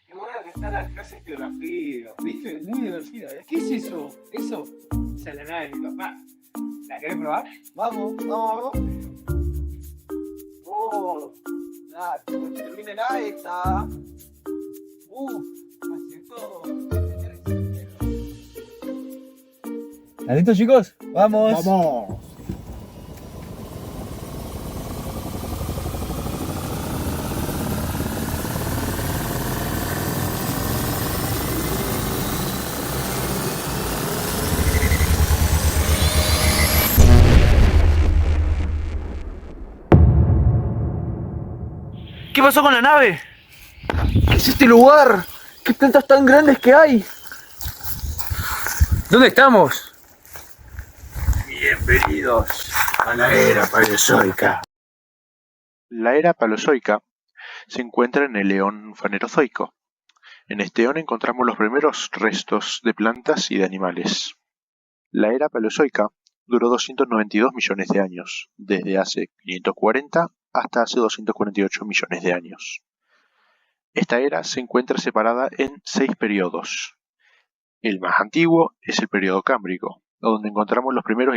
Qué bueno que está la clase de geografía, ¿viste? Muy divertida. ¿Qué es eso? Eso. Esa es la nave de mi papá. ¿La querés probar? Vamos, vamos, vamos. Oh, nada, cuando termine la esta. Hace todo. ¿Están listos, chicos? ¡Vamos! ¡Vamos! ¿Qué pasó con la nave? ¿Qué es este lugar? ¿Qué plantas tan grandes que hay? ¿Dónde estamos? Bienvenidos a la era paleozoica. La era Paleozoica se encuentra en el Eón Fanerozoico. En este eón encontramos los primeros restos de plantas y de animales. La era Paleozoica duró 292 millones de años, desde hace 540 hasta hace 248 millones de años. Esta era se encuentra separada en 6 periodos. El más antiguo es el periodo Cámbrico, donde encontramos los primeros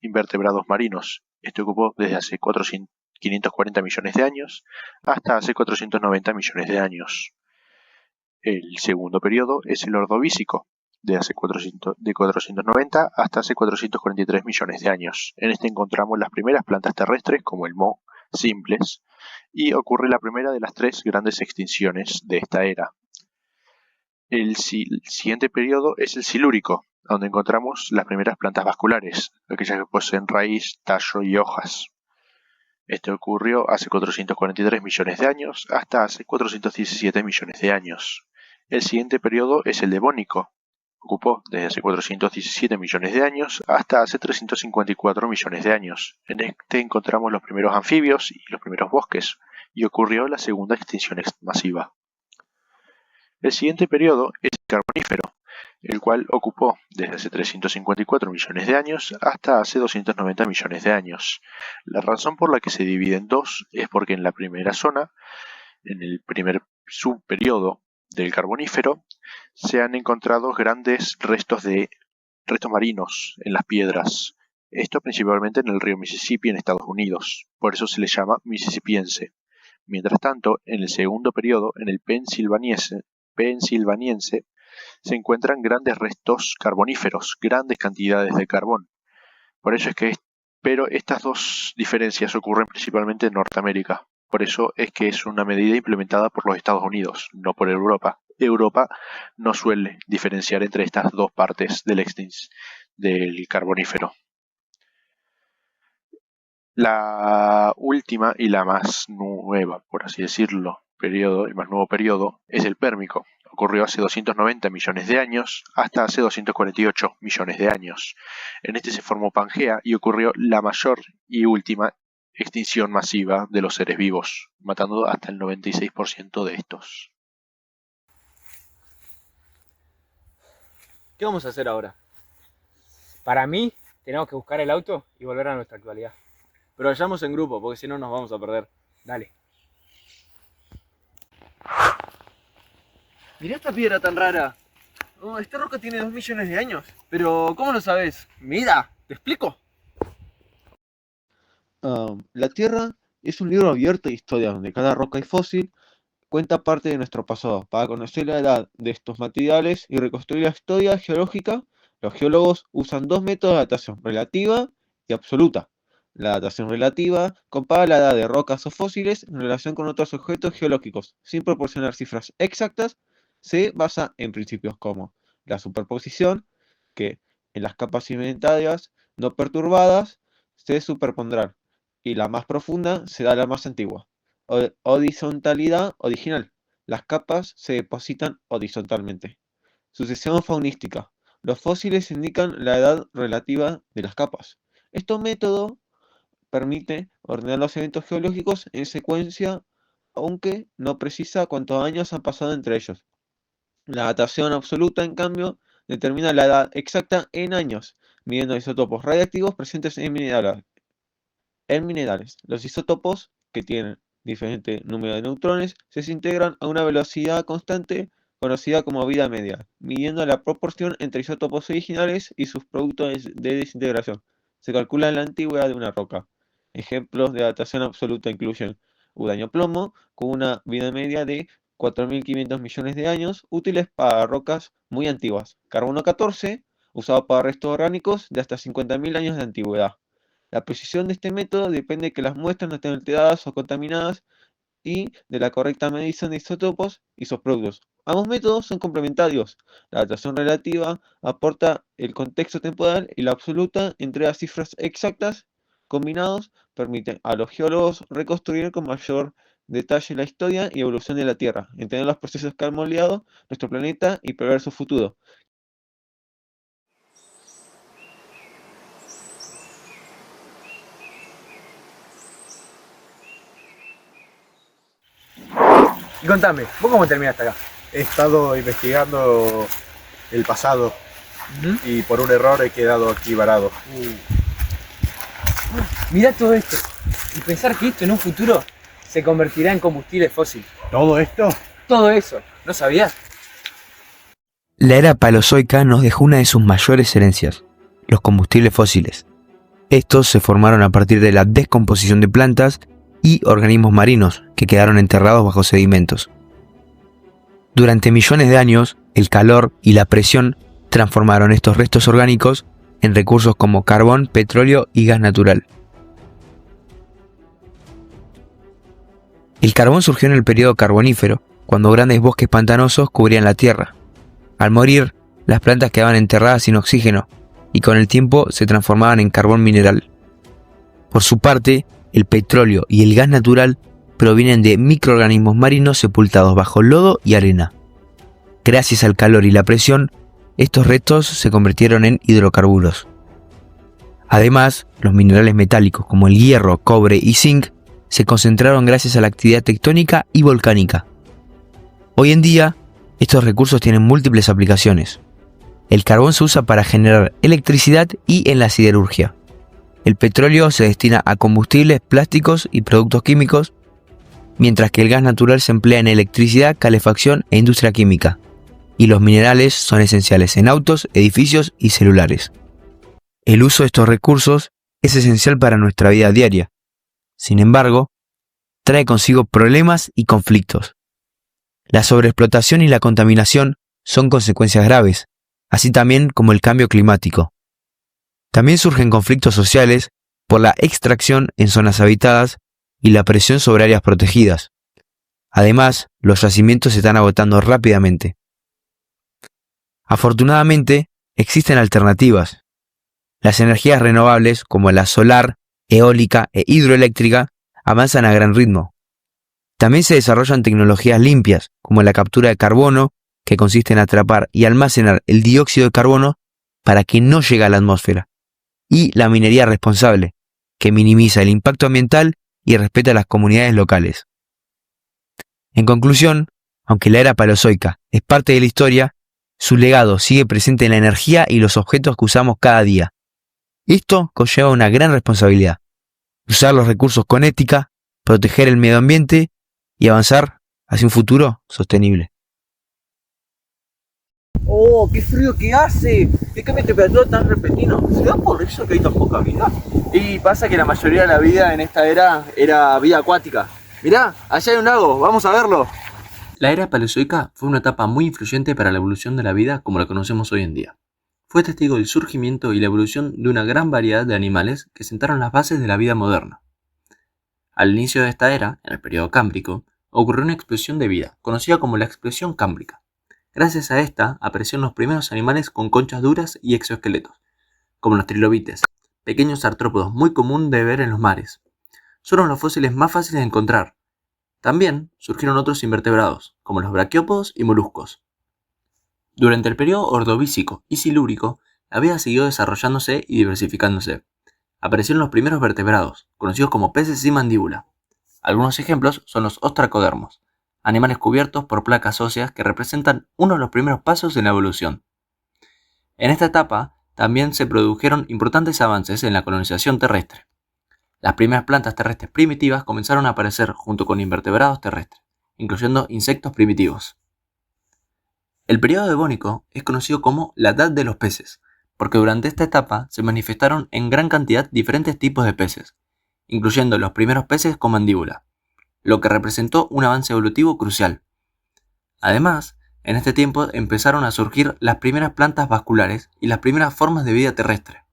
invertebrados marinos. Este ocupó desde hace 540 millones de años hasta hace 490 millones de años. El segundo periodo es el Ordovícico, de 490 hasta hace 443 millones de años. En este encontramos las primeras plantas terrestres, como el moho, simples, y ocurre la primera de las 3 grandes extinciones de esta era. El siguiente periodo es el Silúrico, donde encontramos las primeras plantas vasculares, aquellas que poseen raíz, tallo y hojas. Esto ocurrió hace 443 millones de años hasta hace 417 millones de años. El siguiente periodo es el Devónico. Ocupó desde hace 417 millones de años hasta hace 354 millones de años. En este encontramos los primeros anfibios y los primeros bosques, y ocurrió la segunda extinción masiva. El siguiente periodo es el Carbonífero, el cual ocupó desde hace 354 millones de años hasta hace 290 millones de años. La razón por la que se divide en dos es porque en la primera zona, en el primer subperiodo del Carbonífero, se han encontrado grandes restos marinos en las piedras. Esto principalmente en el río Mississippi en Estados Unidos, por eso se le llama Mississippiense. Mientras tanto, en el segundo periodo, en el Pennsylvaniense, se encuentran grandes restos carboníferos, grandes cantidades de carbón. Por eso es que pero estas dos diferencias ocurren principalmente en Norteamérica. Por eso es que es una medida implementada por los Estados Unidos, no por Europa. Europa no suele diferenciar entre estas dos partes del carbonífero. La última y la más nueva, por así decirlo, el más nuevo periodo, es el Pérmico. Ocurrió hace 290 millones de años hasta hace 248 millones de años. En este se formó Pangea y ocurrió la mayor y última extinción masiva de los seres vivos, matando hasta el 96% de estos. ¿Qué vamos a hacer ahora? Para mí, tenemos que buscar el auto y volver a nuestra actualidad. Pero vayamos en grupo, porque si no nos vamos a perder. Dale. Mirá esta piedra tan rara. Oh, esta roca tiene 2 millones de años. Pero, ¿cómo lo sabes? Mira, ¿te explico? La Tierra es un libro abierto de historia donde cada roca y fósil cuenta parte de nuestro pasado. Para conocer la edad de estos materiales y reconstruir la historia geológica, los geólogos usan dos métodos de datación, relativa y absoluta. La datación relativa compara la edad de rocas o fósiles en relación con otros objetos geológicos. Sin proporcionar cifras exactas, se basa en principios como la superposición, que en las capas sedimentarias no perturbadas se superpondrán, y la más profunda será la más antigua. Horizontalidad original. Las capas se depositan horizontalmente. Sucesión faunística. Los fósiles indican la edad relativa de las capas. Este método permite ordenar los eventos geológicos en secuencia, aunque no precisa cuántos años han pasado entre ellos. La datación absoluta, en cambio, determina la edad exacta en años, midiendo isótopos radiactivos presentes en minerales. Los isótopos que tienen diferente número de neutrones, se desintegran a una velocidad constante conocida como vida media, midiendo la proporción entre isótopos originales y sus productos de desintegración. Se calcula la antigüedad de una roca. Ejemplos de datación absoluta incluyen uranio-plomo, con una vida media de 4.500 millones de años, útiles para rocas muy antiguas. Carbono 14, usado para restos orgánicos de hasta 50.000 años de antigüedad. La precisión de este método depende de que las muestras no estén alteradas o contaminadas y de la correcta medición de isótopos y sus productos. Ambos métodos son complementarios. La datación relativa aporta el contexto temporal y la absoluta entrega cifras exactas. Combinados permiten a los geólogos reconstruir con mayor detalle la historia y evolución de la Tierra, entender los procesos que han moldeado nuestro planeta y prever su futuro. Y contame, ¿vos cómo terminaste acá? He estado investigando el pasado y por un error he quedado aquí varado. Mirá todo esto. Y pensar que esto en un futuro se convertirá en combustible fósil. ¿Todo esto? Todo eso, ¿no sabías? La era paleozoica nos dejó una de sus mayores herencias, los combustibles fósiles. Estos se formaron a partir de la descomposición de plantas y organismos marinos que quedaron enterrados bajo sedimentos. Durante millones de años, el calor y la presión transformaron estos restos orgánicos en recursos como carbón, petróleo y gas natural. El carbón surgió en el periodo carbonífero, cuando grandes bosques pantanosos cubrían la tierra. Al morir, las plantas quedaban enterradas sin oxígeno y con el tiempo se transformaban en carbón mineral. Por su parte, el petróleo y el gas natural provienen de microorganismos marinos sepultados bajo lodo y arena. Gracias al calor y la presión, estos restos se convirtieron en hidrocarburos. Además, los minerales metálicos como el hierro, cobre y zinc se concentraron gracias a la actividad tectónica y volcánica. Hoy en día, estos recursos tienen múltiples aplicaciones. El carbón se usa para generar electricidad y en la siderurgia. El petróleo se destina a combustibles, plásticos y productos químicos, mientras que el gas natural se emplea en electricidad, calefacción e industria química. Y los minerales son esenciales en autos, edificios y celulares. El uso de estos recursos es esencial para nuestra vida diaria. Sin embargo, trae consigo problemas y conflictos. La sobreexplotación y la contaminación son consecuencias graves, así también como el cambio climático. También surgen conflictos sociales por la extracción en zonas habitadas y la presión sobre áreas protegidas. Además, los yacimientos se están agotando rápidamente. Afortunadamente, existen alternativas. Las energías renovables, como la solar, eólica e hidroeléctrica, avanzan a gran ritmo. También se desarrollan tecnologías limpias, como la captura de carbono, que consiste en atrapar y almacenar el dióxido de carbono para que no llegue a la atmósfera, y la minería responsable, que minimiza el impacto ambiental y respeta a las comunidades locales. En conclusión, aunque la era paleozoica es parte de la historia, su legado sigue presente en la energía y los objetos que usamos cada día. Esto conlleva una gran responsabilidad: usar los recursos con ética, proteger el medio ambiente y avanzar hacia un futuro sostenible. ¡Oh, qué frío que hace! ¿Qué cambio de temperatura tan repentino? ¿Será por eso que hay tan poca vida? Y pasa que la mayoría de la vida en esta era vida acuática. Mirá, allá hay un lago, vamos a verlo. La era paleozoica fue una etapa muy influyente para la evolución de la vida como la conocemos hoy en día. Fue testigo del surgimiento y la evolución de una gran variedad de animales que sentaron las bases de la vida moderna. Al inicio de esta era, en el periodo cámbrico, ocurrió una explosión de vida, conocida como la explosión cámbrica. Gracias a esta aparecieron los primeros animales con conchas duras y exoesqueletos, como los trilobites, pequeños artrópodos muy común de ver en los mares. Son los fósiles más fáciles de encontrar. También surgieron otros invertebrados, como los braquiópodos y moluscos. Durante el periodo ordovícico y silúrico, la vida siguió desarrollándose y diversificándose. Aparecieron los primeros vertebrados, conocidos como peces sin mandíbula. Algunos ejemplos son los ostracodermos, animales cubiertos por placas óseas que representan uno de los primeros pasos en la evolución. En esta etapa también se produjeron importantes avances en la colonización terrestre. Las primeras plantas terrestres primitivas comenzaron a aparecer junto con invertebrados terrestres, incluyendo insectos primitivos. El periodo devónico es conocido como la Edad de los Peces, porque durante esta etapa se manifestaron en gran cantidad diferentes tipos de peces, incluyendo los primeros peces con mandíbula, lo que representó un avance evolutivo crucial. Además, en este tiempo empezaron a surgir las primeras plantas vasculares y las primeras formas de vida terrestre.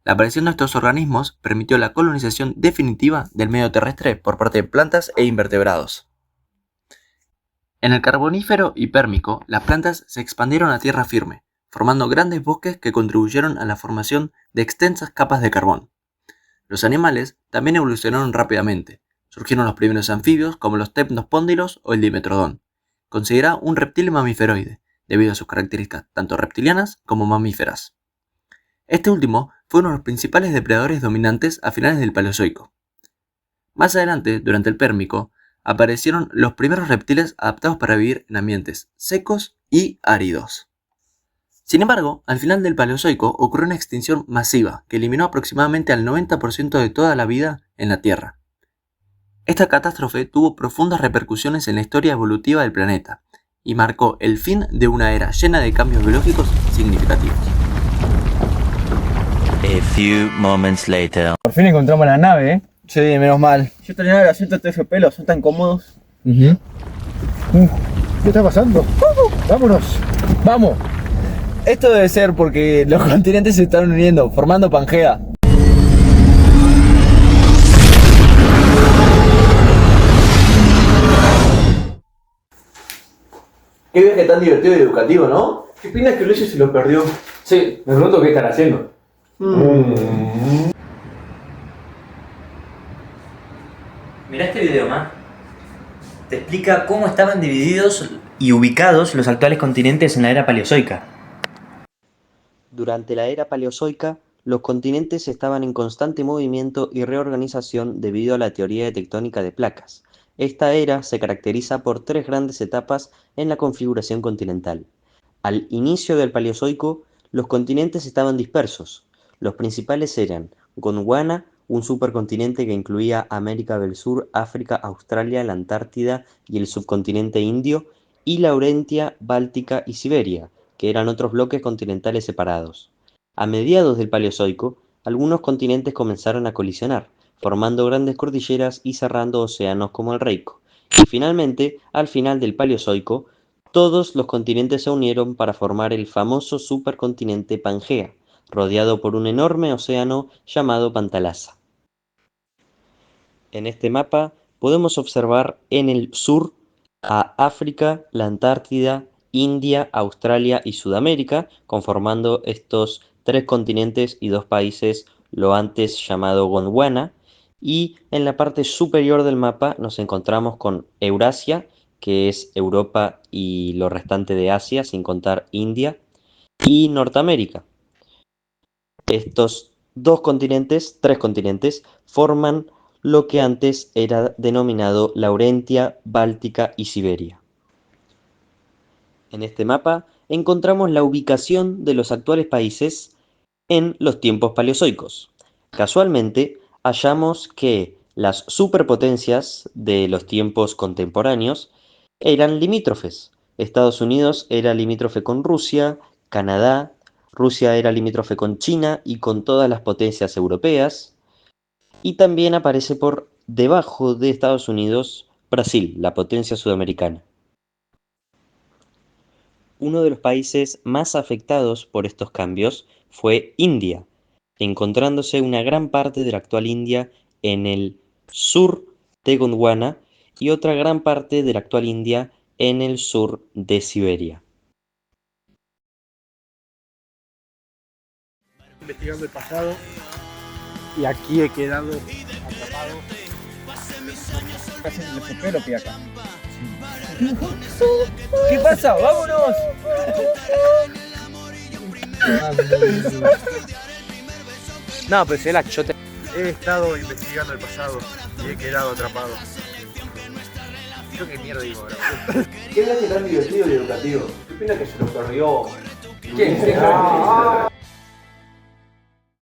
La aparición de estos organismos permitió la colonización definitiva del medio terrestre por parte de plantas e invertebrados. En el Carbonífero y Pérmico, las plantas se expandieron a tierra firme, formando grandes bosques que contribuyeron a la formación de extensas capas de carbón. Los animales también evolucionaron rápidamente. Surgieron los primeros anfibios como los Temnospóndilos o el Dimetrodón, considerado un reptil mamíferoide, debido a sus características tanto reptilianas como mamíferas. Este último fue uno de los principales depredadores dominantes a finales del Paleozoico. Más adelante, durante el Pérmico, aparecieron los primeros reptiles adaptados para vivir en ambientes secos y áridos. Sin embargo, al final del Paleozoico ocurrió una extinción masiva que eliminó aproximadamente al 90% de toda la vida en la Tierra. Esta catástrofe tuvo profundas repercusiones en la historia evolutiva del planeta y marcó el fin de una era llena de cambios biológicos significativos. A few moments later. Por fin encontramos la nave, ¿eh? Sí, menos mal. Yo extrañaba el asiento de TFP, los son tan cómodos. ¿Qué está pasando? ¡Vámonos! ¡Vamos! Esto debe ser porque los continentes se están uniendo, formando Pangea. Qué viaje tan divertido y educativo, ¿no? Qué pena que Ulises se lo perdió. Sí, me pregunto qué están haciendo. Mirá este video, man. Te explica cómo estaban divididos y ubicados los actuales continentes en la era paleozoica. Durante la era paleozoica, los continentes estaban en constante movimiento y reorganización debido a la teoría de tectónica de placas. Esta era se caracteriza por tres grandes etapas en la configuración continental. Al inicio del Paleozoico, los continentes estaban dispersos. Los principales eran Gondwana, un supercontinente que incluía América del Sur, África, Australia, la Antártida y el subcontinente indio, y Laurentia, Báltica y Siberia, que eran otros bloques continentales separados. A mediados del Paleozoico, algunos continentes comenzaron a colisionar, formando grandes cordilleras y cerrando océanos como el Reico. Y finalmente, al final del Paleozoico, todos los continentes se unieron para formar el famoso supercontinente Pangea, rodeado por un enorme océano llamado Pantalasa. En este mapa podemos observar en el sur a África, la Antártida, India, Australia y Sudamérica, conformando estos tres continentes y dos países, lo antes llamado Gondwana, y en la parte superior del mapa nos encontramos con Eurasia, que es Europa y lo restante de Asia, sin contar India, y Norteamérica. Estos tres continentes, forman lo que antes era denominado Laurentia, Báltica y Siberia. En este mapa encontramos la ubicación de los actuales países en los tiempos paleozoicos. Casualmente, hallamos que las superpotencias de los tiempos contemporáneos eran limítrofes. Estados Unidos era limítrofe con Rusia, Canadá, Rusia era limítrofe con China y con todas las potencias europeas, y también aparece por debajo de Estados Unidos Brasil, la potencia sudamericana. Uno de los países más afectados por estos cambios fue India, encontrándose una gran parte de la actual India en el sur de Gondwana y otra gran parte de la actual India en el sur de Siberia. Investigando el pasado y aquí he quedado atrapado. Casi me supero que acá. ¿Qué pasa? ¡Vámonos! No, pero si es la chota. He estado investigando el pasado y he quedado atrapado. Yo qué mierda digo ahora. Qué viaje tan divertido y educativo. Qué pena que se lo perdió. ¿Quién?